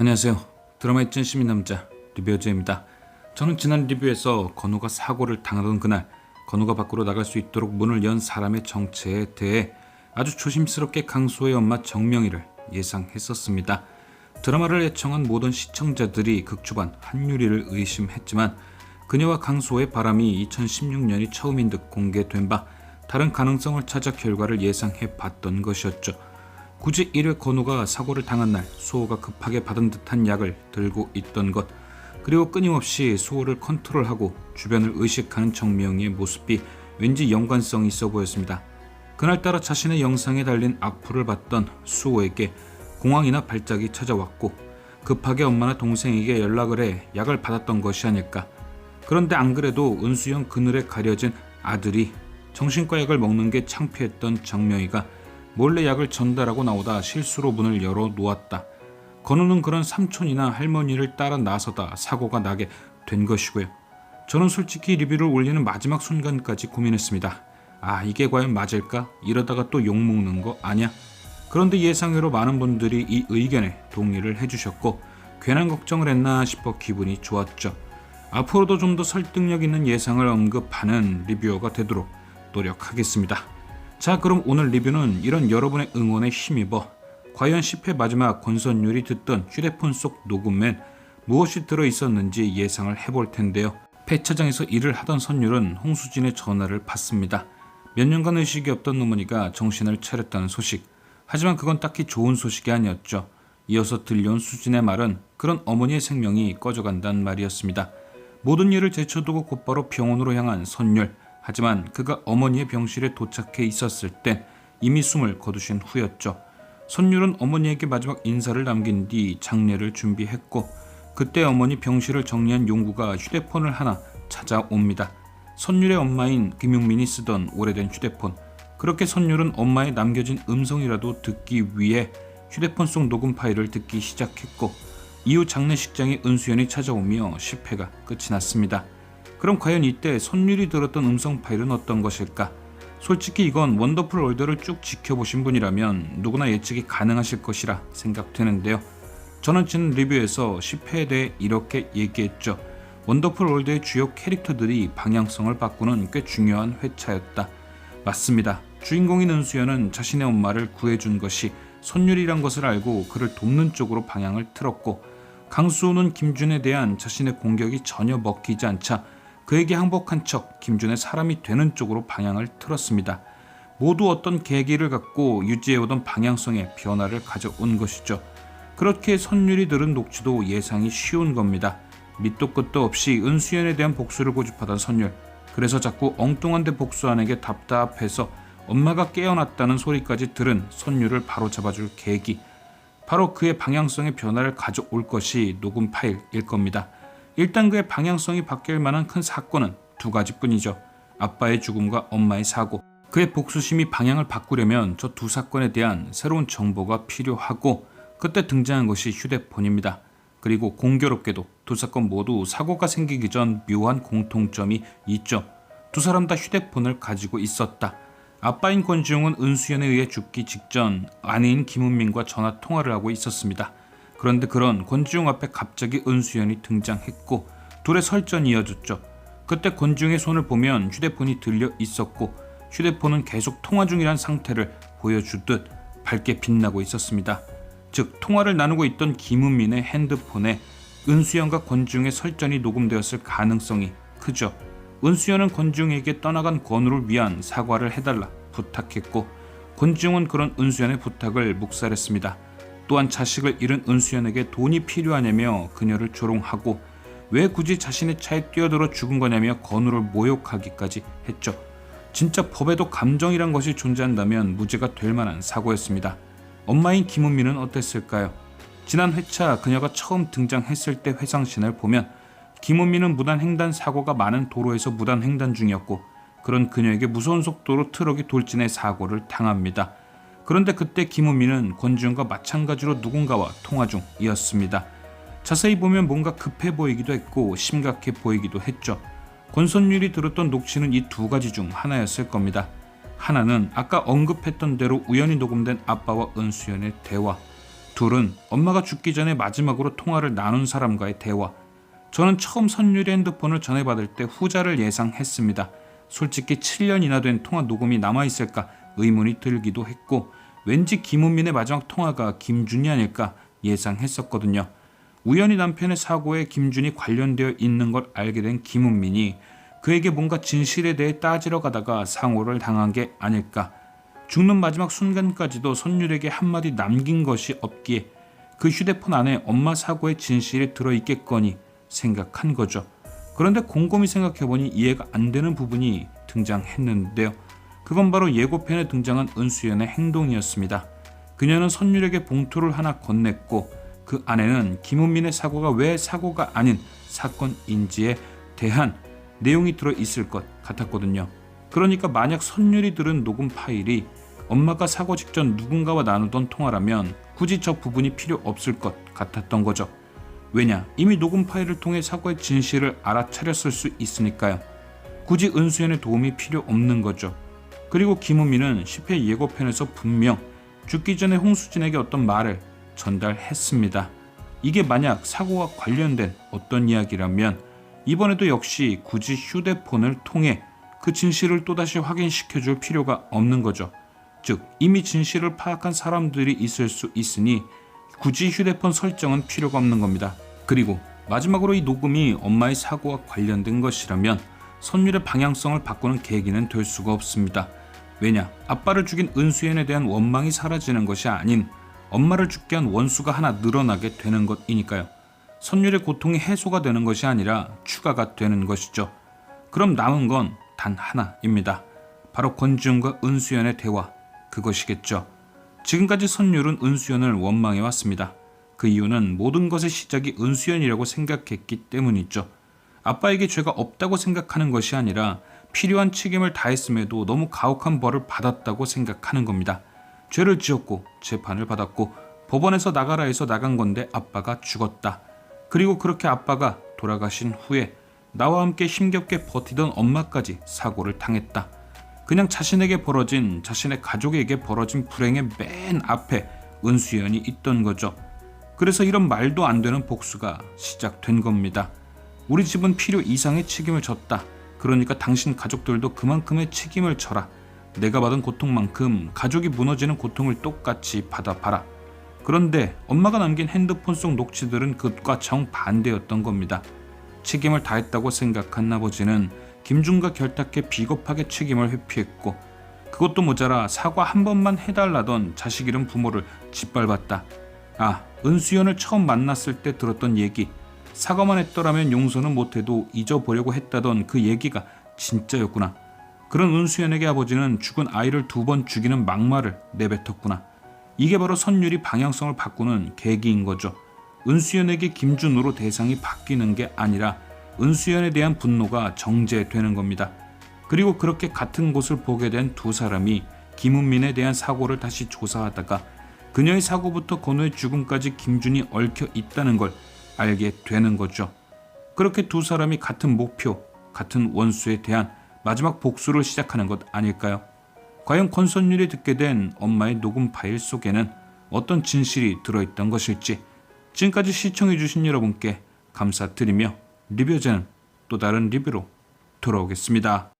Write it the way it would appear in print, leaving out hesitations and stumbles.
안녕하세요. 드라마의 찐 시민남자 리뷰어즈입니다. 저는 지난 리뷰에서 건우가 사고를 당하던 그날 건우가 밖으로 나갈 수 있도록 문을 연 사람의 정체에 대해 아주 조심스럽게 강수호의 엄마 정명희를 예상했었습니다. 드라마를 애청한 모든 시청자들이 극초반 한유리를 의심했지만 그녀와 강수호의 바람이 2016년이 처음인 듯 공개된 바 다른 가능성을 찾아 결과를 예상해봤던 것이었죠. 굳이 1회 건우가 사고를 당한 날 수호가 급하게 받은 듯한 약을 들고 있던 것, 그리고 끊임없이 수호를 컨트롤하고 주변을 의식하는 정명희의 모습이 왠지 연관성이 있어 보였습니다. 그날따라 자신의 영상에 달린 악플을 받던 수호에게 공황이나 발작이 찾아왔고 급하게 엄마나 동생에게 연락을 해 약을 받았던 것이 아닐까. 그런데 안 그래도 은수형 그늘에 가려진 아들이 정신과 약을 먹는 게 창피했던 정명희가 몰래 약을 전달하고 나오다 실수로 문을 열어 놓았다. 건우는 그런 삼촌이나 할머니를 따라 나서다 사고가 나게 된 것이고요. 저는 솔직히 리뷰를 올리는 마지막 순간까지 고민했습니다. 이게 과연 맞을까? 이러다가 또 욕먹는 거 아냐? 그런데 예상외로 많은 분들이 이 의견에 동의를 해주셨고 괜한 걱정을 했나 싶어 기분이 좋았죠. 앞으로도 좀 더 설득력 있는 예상을 언급하는 리뷰어가 되도록 노력하겠습니다. 자, 그럼 오늘 리뷰는 이런 여러분의 응원에 힘입어 과연 10회 마지막 권선율이 듣던 휴대폰 속 녹음엔 무엇이 들어있었는지 예상을 해볼 텐데요. 폐차장에서 일을 하던 선율은 홍수진의 전화를 받습니다. 몇 년간 의식이 없던 어머니가 정신을 차렸다는 소식. 하지만 그건 딱히 좋은 소식이 아니었죠. 이어서 들려온 수진의 말은 그런 어머니의 생명이 꺼져간다는 말이었습니다. 모든 일을 제쳐두고 곧바로 병원으로 향한 선율. 하지만 그가 어머니의 병실에 도착해 있었을 땐 이미 숨을 거두신 후였죠. 선율은 어머니에게 마지막 인사를 남긴 뒤 장례를 준비했고 그때 어머니 병실을 정리한 용구가 휴대폰을 하나 찾아옵니다. 선율의 엄마인 김용민이 쓰던 오래된 휴대폰. 그렇게 선율은 엄마의 남겨진 음성이라도 듣기 위해 휴대폰 속 녹음 파일을 듣기 시작했고 이후 장례식장에 은수연이 찾아오며 10회가 끝이 났습니다. 그럼 과연 이때 선율이 들었던 음성 파일은 어떤 것일까? 솔직히 이건 원더풀 월드를 쭉 지켜보신 분이라면 누구나 예측이 가능하실 것이라 생각되는데요. 저는 지난 리뷰에서 10회에 대해 이렇게 얘기했죠. 원더풀 월드의 주요 캐릭터들이 방향성을 바꾸는 꽤 중요한 회차였다. 맞습니다. 주인공인 은수연은 자신의 엄마를 구해준 것이 선율이란 것을 알고 그를 돕는 쪽으로 방향을 틀었고 강수호는 김준에 대한 자신의 공격이 전혀 먹히지 않자 그에게 항복한 척 김준의 사람이 되는 쪽으로 방향을 틀었습니다. 모두 어떤 계기를 갖고 유지해오던 방향성의 변화를 가져온 것이죠. 그렇게 선율이 들은 녹취도 예상이 쉬운 겁니다. 밑도 끝도 없이 은수연에 대한 복수를 고집하던 선율. 그래서 자꾸 엉뚱한 데 복수하는 게 답답해서 엄마가 깨어났다는 소리까지 들은 선율을 바로 잡아줄 계기. 바로 그의 방향성의 변화를 가져올 것이 녹음 파일일 겁니다. 일단 그의 방향성이 바뀔 만한 큰 사건은 두 가지뿐이죠. 아빠의 죽음과 엄마의 사고. 그의 복수심이 방향을 바꾸려면 저 두 사건에 대한 새로운 정보가 필요하고 그때 등장한 것이 휴대폰입니다. 그리고 공교롭게도 두 사건 모두 사고가 생기기 전 묘한 공통점이 있죠. 두 사람 다 휴대폰을 가지고 있었다. 아빠인 권지용은 은수연에 의해 죽기 직전 아내인 김은민과 전화 통화를 하고 있었습니다. 그런데 그런 권지용 앞에 갑자기 은수연이 등장했고 둘의 설전이 이어졌죠. 그때 권지용의 손을 보면 휴대폰이 들려 있었고 휴대폰은 계속 통화 중이란 상태를 보여주듯 밝게 빛나고 있었습니다. 즉 통화를 나누고 있던 김은민의 핸드폰에 은수연과 권지용의 설전이 녹음되었을 가능성이 크죠. 은수연은 권지용에게 떠나간 권우를 위한 사과를 해달라 부탁했고 권지용은 그런 은수연의 부탁을 묵살했습니다. 또한 자식을 잃은 은수연에게 돈이 필요하냐며 그녀를 조롱하고 왜 굳이 자신의 차에 뛰어들어 죽은 거냐며 건우를 모욕하기까지 했죠. 진짜 법에도 감정이란 것이 존재한다면 무죄가 될 만한 사고였습니다. 엄마인 김은미는 어땠을까요? 지난 회차 그녀가 처음 등장했을 때 회상신을 보면 김은미는 무단횡단 사고가 많은 도로에서 무단횡단 중이었고 그런 그녀에게 무서운 속도로 트럭이 돌진해 사고를 당합니다. 그런데 그때 김은미는 권지용과 마찬가지로 누군가와 통화 중이었습니다. 자세히 보면 뭔가 급해 보이기도 했고 심각해 보이기도 했죠. 권선율이 들었던 녹취는 이 두 가지 중 하나였을 겁니다. 하나는 아까 언급했던 대로 우연히 녹음된 아빠와 은수연의 대화. 둘은 엄마가 죽기 전에 마지막으로 통화를 나눈 사람과의 대화. 저는 처음 선율의 핸드폰을 전해받을 때 후자를 예상했습니다. 솔직히 7년이나 된 통화 녹음이 남아있을까 의문이 들기도 했고 왠지 김은민의 마지막 통화가 김준이 아닐까 예상했었거든요. 우연히 남편의 사고에 김준이 관련되어 있는 걸 알게 된 김은민이 그에게 뭔가 진실에 대해 따지러 가다가 상호를 당한 게 아닐까. 죽는 마지막 순간까지도 선율에게 한마디 남긴 것이 없기에 그 휴대폰 안에 엄마 사고의 진실이 들어있겠거니 생각한 거죠. 그런데 곰곰이 생각해보니 이해가 안 되는 부분이 등장했는데요. 그건 바로 예고편에 등장한 은수연의 행동이었습니다. 그녀는 선율에게 봉투를 하나 건넸고 그 안에는 김은민의 사고가 왜 사고가 아닌 사건인지에 대한 내용이 들어있을 것 같았거든요. 그러니까 만약 선율이 들은 녹음 파일이 엄마가 사고 직전 누군가와 나누던 통화라면 굳이 저 부분이 필요 없을 것 같았던 거죠. 왜냐? 이미 녹음 파일을 통해 사고의 진실을 알아차렸을 수 있으니까요. 굳이 은수연의 도움이 필요 없는 거죠. 그리고 김은미는 10회 예고편에서 분명 죽기 전에 홍수진에게 어떤 말을 전달했습니다. 이게 만약 사고와 관련된 어떤 이야기라면 이번에도 역시 굳이 휴대폰을 통해 그 진실을 또다시 확인시켜줄 필요가 없는 거죠. 즉 이미 진실을 파악한 사람들이 있을 수 있으니 굳이 휴대폰 설정은 필요가 없는 겁니다. 그리고 마지막으로 이 녹음이 엄마의 사고와 관련된 것이라면 선율의 방향성을 바꾸는 계기는 될 수가 없습니다. 왜냐? 아빠를 죽인 은수연에 대한 원망이 사라지는 것이 아닌 엄마를 죽게 한 원수가 하나 늘어나게 되는 것이니까요. 선율의 고통이 해소가 되는 것이 아니라 추가가 되는 것이죠. 그럼 남은 건 단 하나입니다. 바로 권지훈과 은수연의 대화, 그것이겠죠. 지금까지 선율은 은수연을 원망해왔습니다. 그 이유는 모든 것의 시작이 은수연이라고 생각했기 때문이죠. 아빠에게 죄가 없다고 생각하는 것이 아니라 필요한 책임을 다했음에도 너무 가혹한 벌을 받았다고 생각하는 겁니다. 죄를 지었고 재판을 받았고 법원에서 나가라 해서 나간 건데 아빠가 죽었다. 그리고 그렇게 아빠가 돌아가신 후에 나와 함께 힘겹게 버티던 엄마까지 사고를 당했다. 그냥 자신에게 벌어진, 자신의 가족에게 벌어진 불행의 맨 앞에 은수연이 있던 거죠. 그래서 이런 말도 안 되는 복수가 시작된 겁니다. 우리 집은 필요 이상의 책임을 졌다. 그러니까 당신 가족들도 그만큼의 책임을 져라. 내가 받은 고통만큼 가족이 무너지는 고통을 똑같이 받아봐라. 그런데 엄마가 남긴 핸드폰 속 녹취들은 그것과 정반대였던 겁니다. 책임을 다했다고 생각한 아버지는 김준과 결탁해 비겁하게 책임을 회피했고 그것도 모자라 사과 한 번만 해달라던 자식 잃은 부모를 짓밟았다. 아, 은수연을 처음 만났을 때 들었던 얘기, 사과만 했더라면 용서는 못해도 잊어보려고 했다던 그 얘기가 진짜였구나. 그런 은수연에게 아버지는 죽은 아이를 2번 죽이는 막말을 내뱉었구나. 이게 바로 선율이 방향성을 바꾸는 계기인 거죠. 은수연에게 김준으로 대상이 바뀌는 게 아니라 은수연에 대한 분노가 정제되는 겁니다. 그리고 그렇게 같은 곳을 보게 된 두 사람이 김은민에 대한 사고를 다시 조사하다가 그녀의 사고부터 건우의 죽음까지 김준이 얽혀 있다는 걸 알게 되는 거죠. 그렇게 두 사람이 같은 목표, 같은 원수에 대한 마지막 복수를 시작하는 것 아닐까요? 과연 권선율이 듣게 된 엄마의 녹음 파일 속에는 어떤 진실이 들어있던 것일지. 지금까지 시청해주신 여러분께 감사드리며 리뷰제는 또 다른 리뷰로 돌아오겠습니다.